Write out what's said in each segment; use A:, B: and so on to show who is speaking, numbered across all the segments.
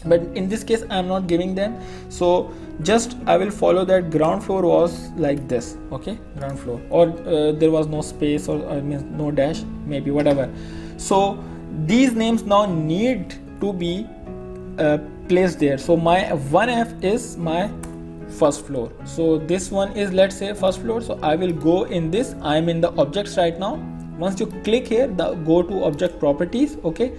A: but in this case I'm not giving them. So just I will follow that ground floor was like this, okay, ground floor, or there was no space, or means no dash, maybe, whatever. So these names now need to be placed there. So my 1F is my first floor, so this one is, let's say, first floor. So I will go in this, I am in the objects right now. Once you click here, go to object properties, okay,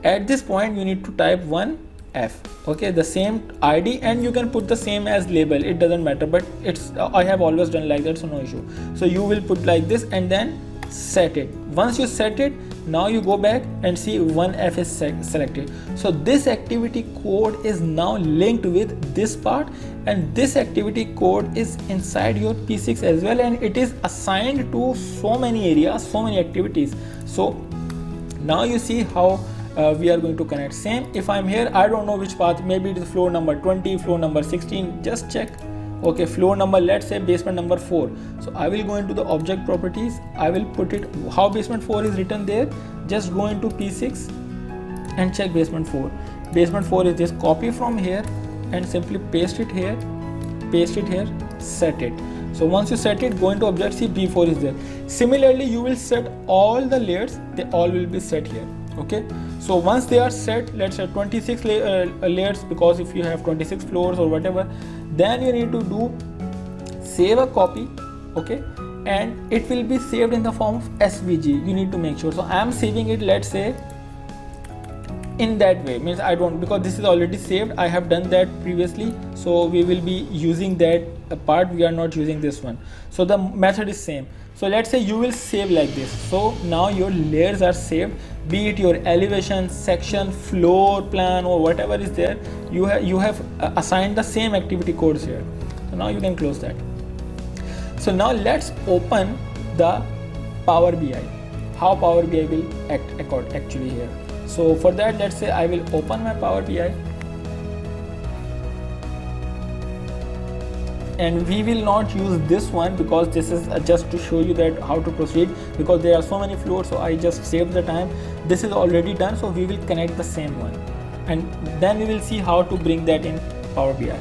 A: at this point you need to type 1F, okay, the same ID, and you can put the same as label, it doesn't matter, but it's I have always done like that, so no issue. So you will put like this and then set it. Once you set it, now you go back and see 1F is selected. So this activity code is now linked with this part, and this activity code is inside your P6 as well, and it is assigned to so many areas, so many activities. So now you see how we are going to connect. Same, if I'm here, I don't know which path, maybe it is floor number 20, floor number 16, just check. Okay, floor number, let's say basement number 4. So I will go into the object properties, I will put it how basement 4 is written there. Just go into P6 and check basement 4. Basement 4 is just copy from here and simply paste it here, set it. So once you set it, go into object, see B4 is there. Similarly, you will set all the layers, they all will be set here. Okay, so once they are set, let's say 26 layers, because if you have 26 floors or whatever, then you need to do save a copy, okay, and it will be saved in the form of SVG. You need to make sure. So I am saving it, let's say, in that way, means I don't, because this is already saved, I have done that previously, so we will be using that part, we are not using this one. So the method is same. So let's say you will save like this. So now your layers are saved, be it your elevation, section, floor plan, or whatever is there, you have assigned the same activity codes here. So now you can close that. So now let's open the Power BI, how Power BI will act actually here. So for that, let's say I will open my Power BI, and we will not use this one because this is just to show you that how to proceed, because there are so many floors, so I just saved the time. This is already done, so we will connect the same one, and then we will see how to bring that in Power BI.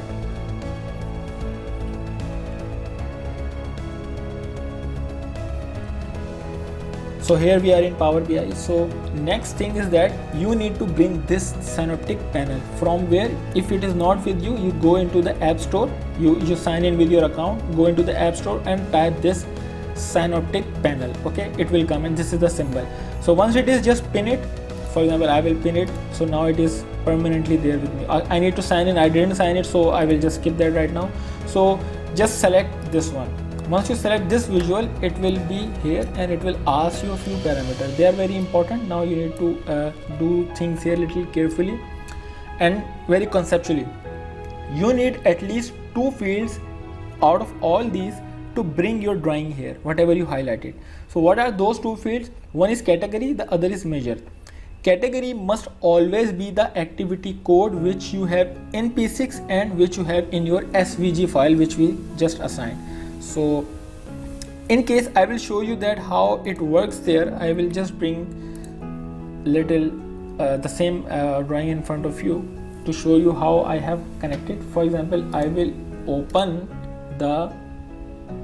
A: So here we are in Power BI. So next thing is that you need to bring this synoptic panel from where, if it is not with you, you go into the App Store, you sign in with your account, go into the App Store and type this synoptic panel, okay, it will come, and this is the symbol. So once it is, just pin it. For example, I will pin it, so now it is permanently there with me. I need to sign in, I didn't sign it, so I will just skip that right now. So just select this one. Once you select this visual, it will be here and it will ask you a few parameters. They are very important. Now you need to do things here little carefully and very conceptually. You need at least 2 fields out of all these to bring your drawing here, whatever you highlighted. So what are those 2 fields? One is category, the other is measure. Category must always be the activity code which you have in P6 and which you have in your SVG file which we just assigned. So in case I will show you that how it works there, I will just bring little the same drawing in front of you to show you how I have connected. For example, I will open the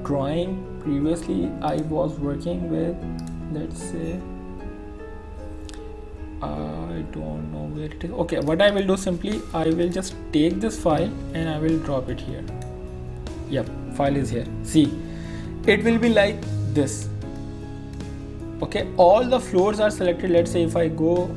A: drawing previously I was working with, let's say, I don't know where it is. Okay, what I will do, simply I will just take this file and I will drop it here. Yep, file is here. See, it will be like this. Okay, all the floors are selected. Let's say if I go,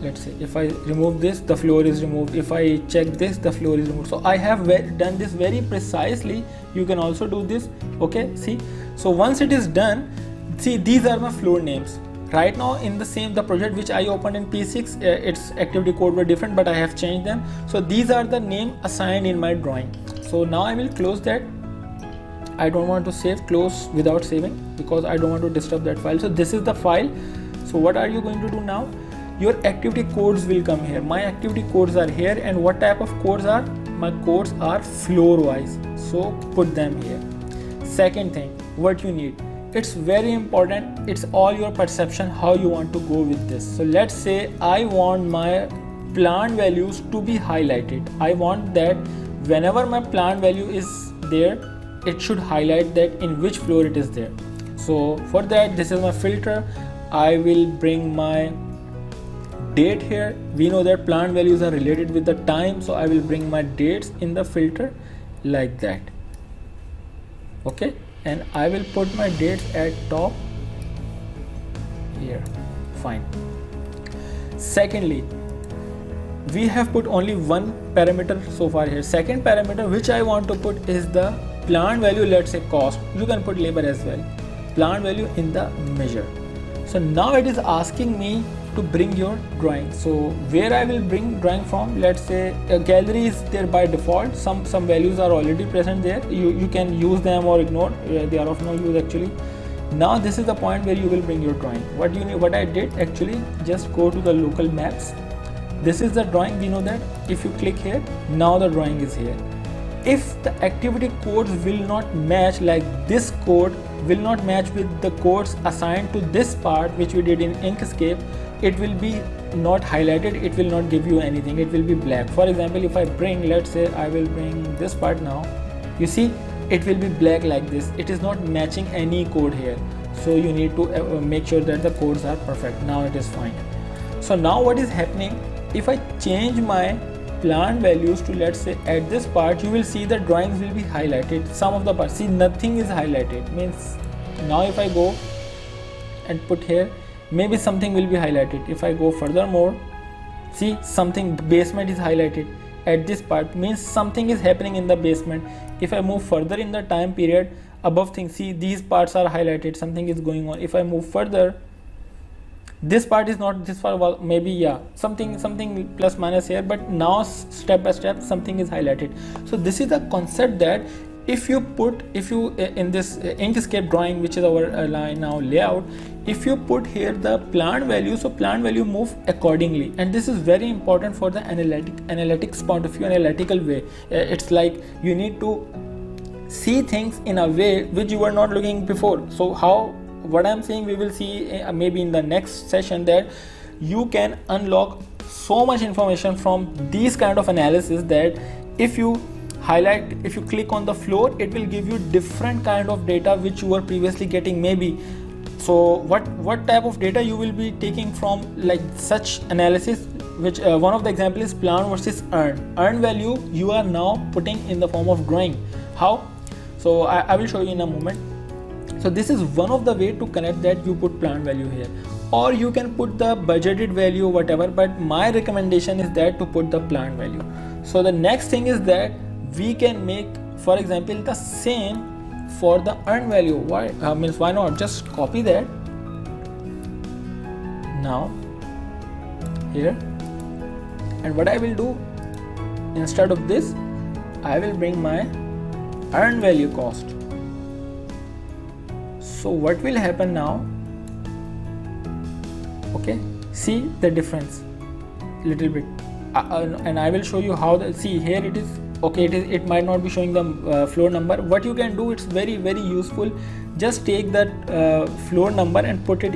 A: let's say if I remove this, the floor is removed. If I check this, the floor is removed. So I have done this very precisely. You can also do this. Okay, see, so once it is done, see, these are my floor names. Right now in the project which I opened in P6, its activity code were different, but I have changed them. So these are the name assigned in my drawing. So now I will close that. I don't want to save, close without saving, because I don't want to disturb that file. So this is the file. So what are you going to do now? Your activity codes will come here. My activity codes are here, and what type of codes are? My codes are floor wise. So put them here. Second thing, what you need. It's very important. It's all your perception how you want to go with this. So let's say I want my plant values to be highlighted. I want that whenever my plant value is there, it should highlight that in which floor it is there. So for that, this is my filter. I will bring my date here. We know that plant values are related with the time, so I will bring my dates in the filter like that. Okay, and I will put my dates at top here. Fine. Secondly, we have put only one parameter so far here. Second parameter which I want to put is the plant value, let's say cost. You can put labor as well. Plant value in the measure. So now it is asking me to bring your drawing. So where I will bring drawing from, let's say a gallery is there by default. Some values are already present there. You can use them or ignore. They are of no use actually. Now this is the point where you will bring your drawing. What I did actually, just go to the local maps. This is the drawing. We know that if you click here, now the drawing is here. If the activity codes will not match, like this code will not match with the codes assigned to this part which we did in Inkscape, it will be not highlighted, it will not give you anything, it will be black. For example, if I bring, let's say I will bring this part now, you see it will be black like this. It is not matching any code here, so you need to make sure that the codes are perfect. Now it is fine. So now what is happening, if I change my plant values to, let's say at this part, you will see the drawings will be highlighted. Some of the parts, see nothing is highlighted, means now if I go and put here, maybe something will be highlighted. If I go furthermore, see something, basement is highlighted at this part, means something is happening in the basement. If I move further in the time period, above things, see these parts are highlighted, something is going on. If I move further, this part is not this far, well, maybe yeah, something plus minus here, but now step by step something is highlighted. So this is the concept that if you in this Inkscape drawing, which is our line now layout, if you put here the plant value, so plant value move accordingly, and this is very important for the analytics point of view, analytical way. It's like you need to see things in a way which you were not looking before. So what I'm saying, we will see maybe in the next session, that you can unlock so much information from these kind of analysis, that if you click on the floor, it will give you different kind of data which you were previously getting maybe. So what type of data you will be taking from like such analysis, which one of the example is plant versus earn value you are now putting in the form of drawing. How? So I will show you in a moment. So this is one of the way to connect, that you put plant value here, or you can put the budgeted value, whatever, but my recommendation is that to put the plant value. So the next thing is that we can make, for example, the same for the earn value. Why not just copy that now here, and what I will do, instead of this, I will bring my earn value cost. So what will happen now? Okay, see the difference little bit, and I will show you how see here it is. Okay, it might not be showing the floor number. What you can do, it's very useful. Just take that floor number and put it